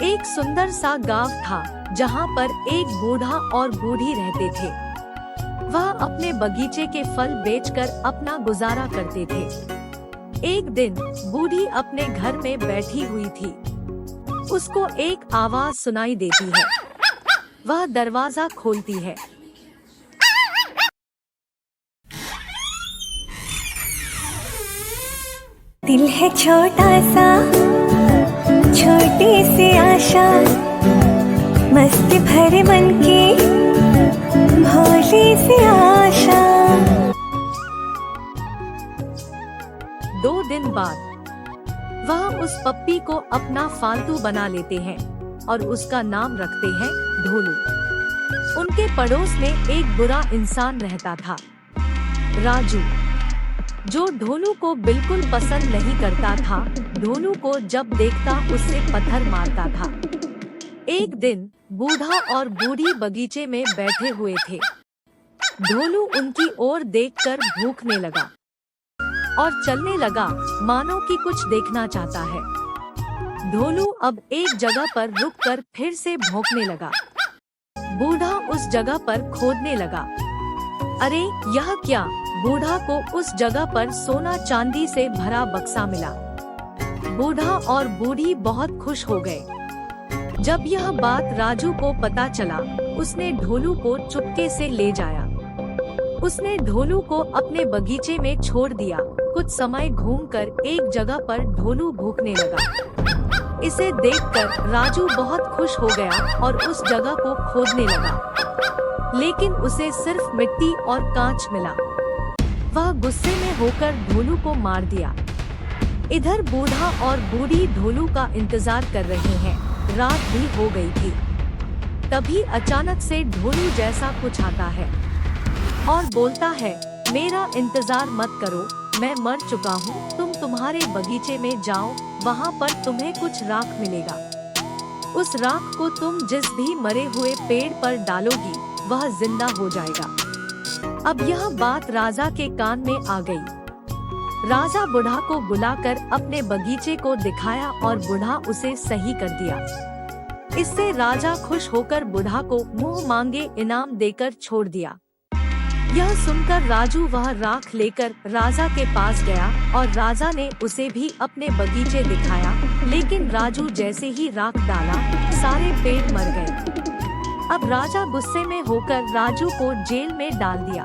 एक सुंदर सा गांव था जहाँ पर एक बूढ़ा और बूढ़ी रहते थे। वह अपने बगीचे के फल बेचकर अपना गुजारा करते थे। एक दिन बूढ़ी अपने घर में बैठी हुई थी। उसको एक आवाज सुनाई देती है। वह दरवाजा खोलती है। दिल है छोटा सा, छोटी सी आशा, मस्ती भरे मन की भोली सी आशा। 2 दिन बाद वह उस पप्पी को अपना फालतू बना लेते हैं और उसका नाम रखते हैं ढोलू। उनके पड़ोस में एक बुरा इंसान रहता था, राजू, जो ढोलू को बिल्कुल पसंद नहीं करता था। ढोलू को जब देखता उससे पत्थर मारता था। एक दिन बूढ़ा और बूढ़ी बगीचे में बैठे हुए थे। ढोलू उनकी ओर देखकर भूखने लगा और चलने लगा मानो कि कुछ देखना चाहता है। ढोलू अब एक जगह पर रुककर फिर से भौंकने लगा। बूढ़ा उस जगह पर खोदने लगा। अरे यह क्या? बूढ़ा को उस जगह पर सोना चांदी से भरा बक्सा मिला। बूढ़ा और बूढ़ी बहुत खुश हो गए। जब यह बात राजू को पता चला, उसने ढोलू को चुपके से ले जाया। उसने ढोलू को अपने बगीचे में छोड़ दिया। कुछ समय घूमकर एक जगह पर ढोलू भूखने लगा। इसे देखकर राजू बहुत खुश हो गया और उस जगह को खोदने लगा, लेकिन उसे सिर्फ मिट्टी और कांच मिला। वह गुस्से में होकर ढोलू को मार दिया। इधर बूढ़ा और बूढ़ी ढोलू का इंतजार कर रहे हैं। रात भी हो गई थी। तभी अचानक से ढोलू जैसा कुछ आता है और बोलता है, मेरा इंतजार मत करो, मैं मर चुका हूँ। तुम तुम्हारे बगीचे में जाओ, वहाँ पर तुम्हें कुछ राख मिलेगा। उस राख को तुम जिस भी मरे हुए पेड़ पर डालोगी, वह जिंदा हो जाएगा। अब यह बात राजा के कान में आ गई। राजा बूढ़ा को बुलाकर अपने बगीचे को दिखाया और बूढ़ा उसे सही कर दिया। इससे राजा खुश होकर बूढ़ा को मुंह मांगे इनाम देकर छोड़ दिया। यह सुनकर राजू वह राख लेकर राजा के पास गया और राजा ने उसे भी अपने बगीचे दिखाया, लेकिन राजू जैसे ही राख डाला, सारे पेड़ मर गए। अब राजा गुस्से में होकर राजू को जेल में डाल दिया।